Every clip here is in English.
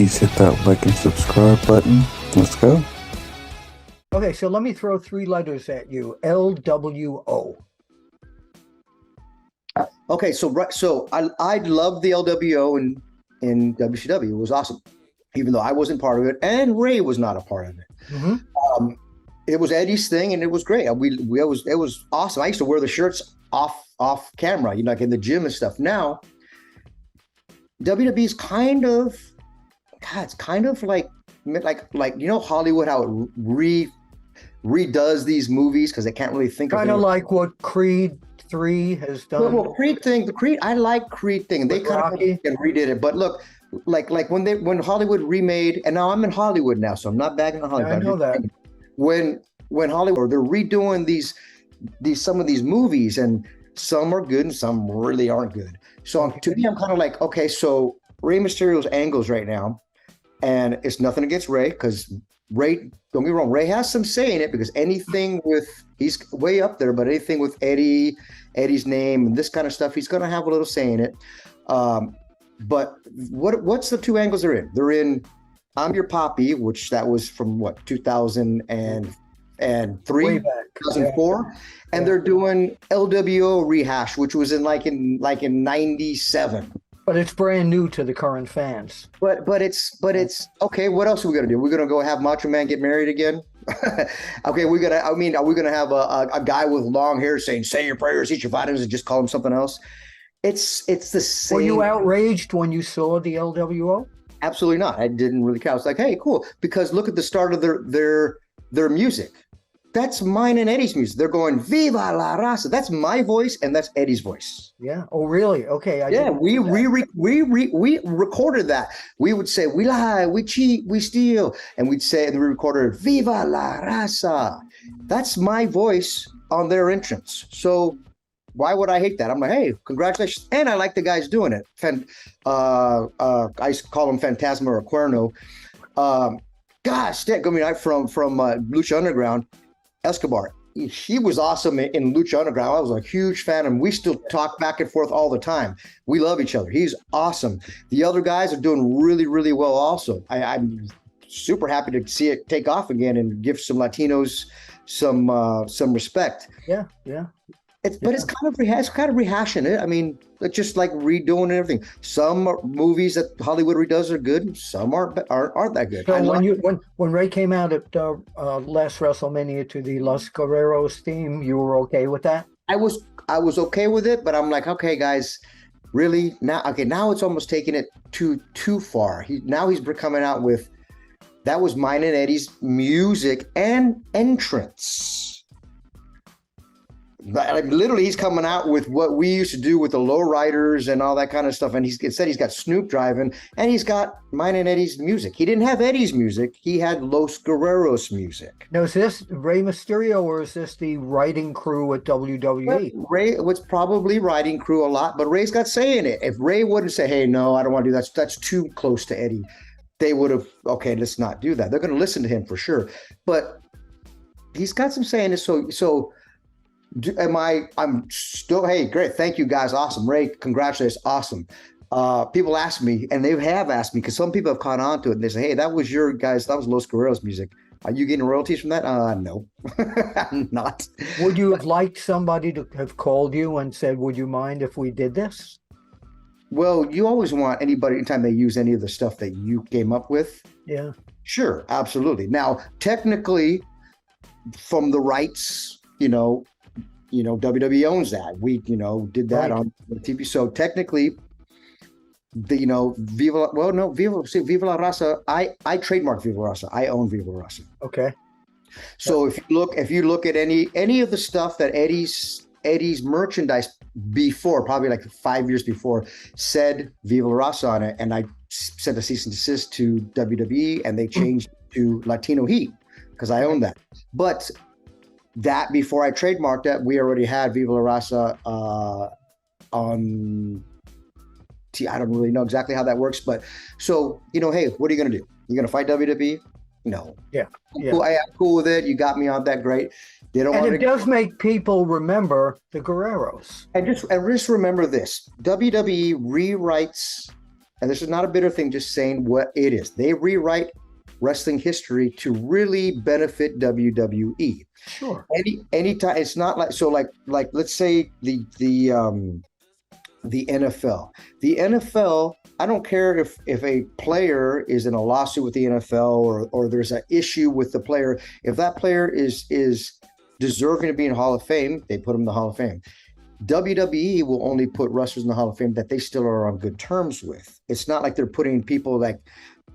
please hit that like and subscribe button. Let's go. Okay, so let me throw three letters at you. LWO. Okay, so I loved the LWO in WCW. It was awesome, even though I wasn't part of it, and Ray was not a part of it. Mm-hmm. It was Eddie's thing, and it was great. It was awesome. I used to wear the shirts off camera, like in the gym and stuff. Now, WWE is kind of like Hollywood, how it redoes these movies because they can't really think of it. Kind of like what Creed 3 has done. Well, I like Creed thing, and they kind of redid it. But look, like when Hollywood remade, and now I'm in Hollywood now, so I'm not bagging on Hollywood. I know that. When Hollywood, they're redoing some of these movies, and some are good and some really aren't good. So to me, I'm kind of like, okay, so Rey Mysterio's angles right now, and it's nothing against Ray, because Ray, don't get me wrong, Ray has some say in it, because anything he's way up there, but anything with Eddie's name and this kind of stuff, he's going to have a little say in it. But what's the two angles they're in? They're in I'm Your Poppy, which that was from 2003, 2004, and they're doing LWO Rehash, which was in 97. But it's brand new to the current fans. But it's okay. What else are we gonna do? We're gonna go have Macho Man get married again? Okay, are we gonna have a guy with long hair saying "Say your prayers, eat your vitamins," and just call him something else? It's the same. Were you outraged when you saw the LWO? Absolutely not. I didn't really care. I was like, hey, cool, because look at the start of their music. That's mine and Eddie's music. They're going "Viva la Raza." That's my voice, and that's Eddie's voice. Yeah. Oh, really? Okay. We recorded that. We would say, "We lie, we cheat, we steal," and we'd say, and we recorded "Viva la Raza." That's my voice on their entrance. So why would I hate that? I'm like, hey, congratulations, and I like the guys doing it. I call him Phantasma or Cuerno. Gosh, from Lucha Underground. Escobar, he was awesome in Lucha Underground. I was a huge fan of him. We still talk back and forth all the time. We love each other. He's awesome. The other guys are doing really, really well also. I'm super happy to see it take off again and give some Latinos some respect. Yeah. It's kind of rehashing it. I mean, it's just like redoing everything. Some movies that Hollywood redoes are good. Some aren't that good. So when Ray came out at last WrestleMania to the Los Guerreros theme, you were okay with that? I was okay with it, but I'm like, okay, guys, really now? Okay, now it's almost taking it too far. He's coming out with that was mine and Eddie's music and entrance. Like literally, he's coming out with what we used to do with the lowriders and all that kind of stuff. And he's got Snoop driving, and he's got mine and Eddie's music. He didn't have Eddie's music; he had Los Guerreros music. Now, is this Rey Mysterio, or is this the writing crew at WWE? Well, Ray was probably writing crew a lot, but Ray's got say in it. If Ray wouldn't say, "Hey, no, I don't want to do that," that's too close to Eddie, they would have. Okay, let's not do that. They're going to listen to him for sure, but he's got some say in it. So. I'm still, hey, great. Thank you guys. Awesome. Ray, congratulations. Awesome. People ask me, and they have asked me, because some people have caught on to it, and they say, hey, that was Los Guerreros music. Are you getting royalties from that? No, I'm not. Would you have liked somebody to have called you and said, would you mind if we did this? Well, you always want anybody, anytime they use any of the stuff that you came up with. Yeah. Sure. Absolutely. Now, technically, from the rights, WWE owns that. We, did that on the TV. So technically, Viva la Raza. I trademarked Viva la Raza. I own Viva la Raza. Okay. So if you look at any of the stuff that Eddie's merchandise before, probably like 5 years before, said Viva la Raza on it, and I sent a cease and desist to WWE, and they changed to Latino Heat because I own that. But that before I trademarked that, we already had Viva la Raza on. I don't really know exactly how that works, but so hey, what are you gonna do? You gonna fight WWE? No. Yeah. Cool. I'm cool with it. You got me on that. Great. They don't. And it does make people remember the Guerreros. And just remember this: WWE rewrites and this is not a bitter thing, just saying what it is. They rewrite wrestling history to really benefit WWE. Sure. Anytime, it's not like let's say the NFL. The NFL, I don't care if a player is in a lawsuit with the NFL or there's an issue with the player. If that player is deserving to be in Hall of Fame, they put him in the Hall of Fame. WWE will only put wrestlers in the Hall of Fame that they still are on good terms with. It's not like they're putting people like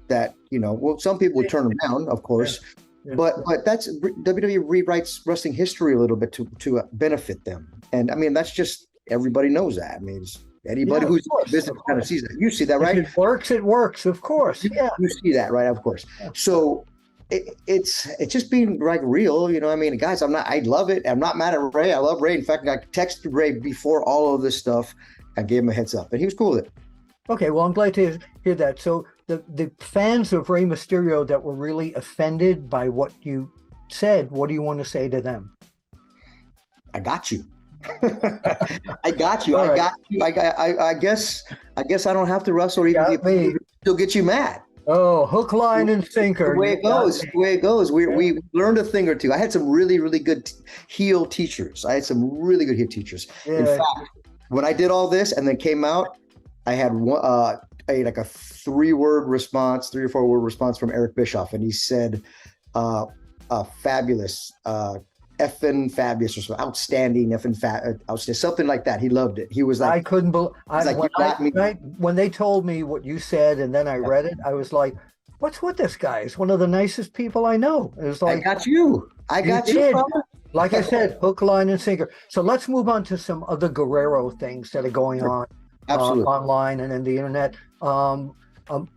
that, well, some people would turn them down, of course. Yeah. But that's WWE rewrites wrestling history a little bit to benefit them. And I mean, that's just, everybody knows that. I mean, it's anybody who's in business kind of sees that. You see that, right? If it works, of course. Yeah. You see that, right? Of course. Yeah. So it's just being like real, I mean, guys, I love it. I'm not mad at Ray. I love Ray. In fact, I texted Ray before all of this stuff. I gave him a heads up and he was cool with it. Okay. Well, I'm glad to hear that. So the fans of Rey Mysterio that were really offended by what you said, what do you want to say to them? I got you. I got you. I got you. I guess I don't have to wrestle even if people still get you mad. Oh, hook, line, and sinker. The way it goes. We learned a thing or two. I had some really, really good heel teachers. Yeah. In fact, when I did all this and then came out, I had like a 3-word response, 3 or 4 word response from Eric Bischoff, and he said, "Fabulous, effing fabulous," or something, outstanding, effing outstanding, something like that. He loved it. He was like, I couldn't believe. When they told me what you said, and then I read it, I was like, "What's with this guy? He's one of the nicest people I know." It was like, I got you. Like I said, hook, line, and sinker. So let's move on to some other Guerrero things that are going on online and in the internet.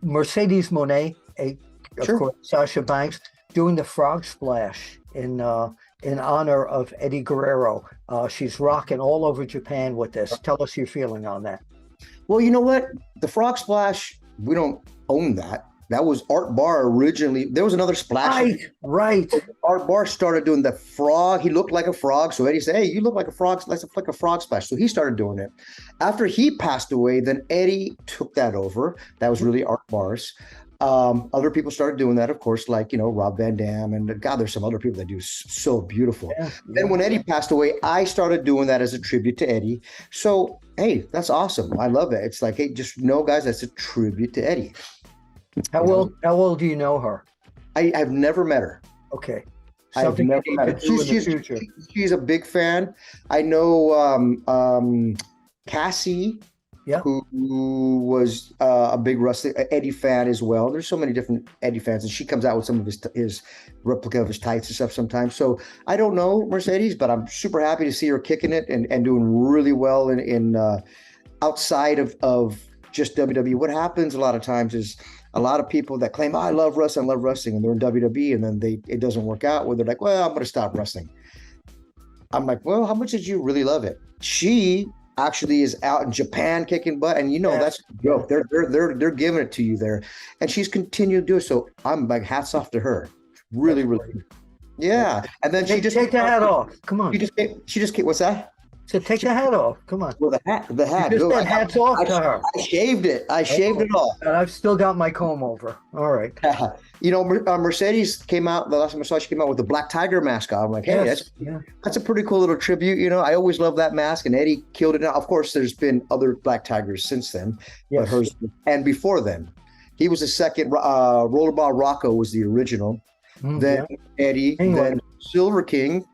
Mercedes Moné, of course, Sasha Banks, doing the frog splash in honor of Eddie Guerrero. She's rocking all over Japan with this. Tell us your feeling on that. Well, you know what? The frog splash, we don't own that. That was Art Barr originally. There was another splash. Right. Art Barr started doing the frog. He looked like a frog. So Eddie said, "Hey, you look like a frog. Let's like a frog splash." So he started doing it. After he passed away, then Eddie took that over. That was really Art Barr's. Other people started doing that, of course, like, Rob Van Dam, and God, there's some other people that do so beautiful. Yeah. Then when Eddie passed away, I started doing that as a tribute to Eddie. So, hey, that's awesome. I love it. It's like, hey, just know, guys, that's a tribute to Eddie. How well do you know her? I've never met her. Okay. I've never met her. She's a big fan. I know Cassie, who was a big Eddie fan as well. There's so many different Eddie fans, and she comes out with some of his replica of his tights and stuff sometimes. So I don't know Mercedes, but I'm super happy to see her kicking it and doing really well in outside of just WWE. What happens a lot of times is a lot of people that claim, I love wrestling, and they're in WWE, and then it doesn't work out, where they're like, well, I'm going to stop wrestling. I'm like, well, how much did you really love it? She actually is out in Japan kicking butt, and that's a joke. They're giving it to you there, and she's continued to do it. So I'm like, hats off to her. Really, really, yeah. And then she just take the hat off. Come on. She just what's that? So take the hat off. Come on. Well, the hat. You just said hats off to her. I shaved it. I shaved it off. And I've still got my comb over. All right. Mercedes came out, the last time I saw, she came out with the Black Tiger mask on. I'm like, hey, that's a pretty cool little tribute. I always love that mask, and Eddie killed it. Now, of course, there's been other Black Tigers since then, but hers, and before then, he was the second. Rollerball Rocco was the original. Then Eddie, then Silver King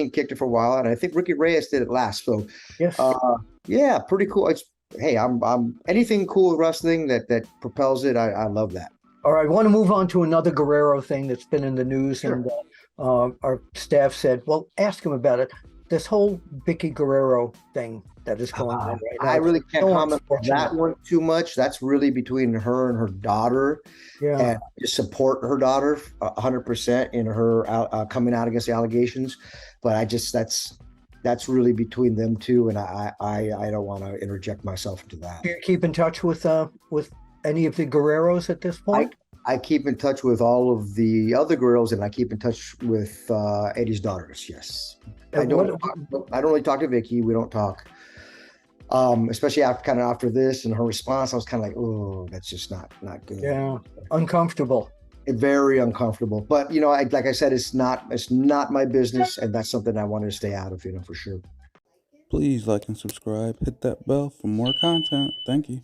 kicked it for a while, and I think Ricky Reyes did it last. So, pretty cool. I'm anything cool with wrestling that propels it. I love that. All right, I want to move on to another Guerrero thing that's been in the news, and our staff said, well, ask him about it. This whole Vicky Guerrero thing that is going on right now. I really can't comment on that one too much. That's really between her and her daughter. Yeah. And just support her daughter 100% in her coming out against the allegations. But that's really between them two, and I don't want to interject myself into that. Do you keep in touch with any of the Guerreros at this point? I keep in touch with all of the other girls, and I keep in touch with Eddie's daughters. Yes. I don't really talk to Vicky. We don't talk. Especially after this and her response, I was kind of like, oh, that's just not good. Yeah, uncomfortable. Very uncomfortable. But like I said, it's not my business, and that's something I wanted to stay out of, for sure. Please like and subscribe. Hit that bell for more content. Thank you.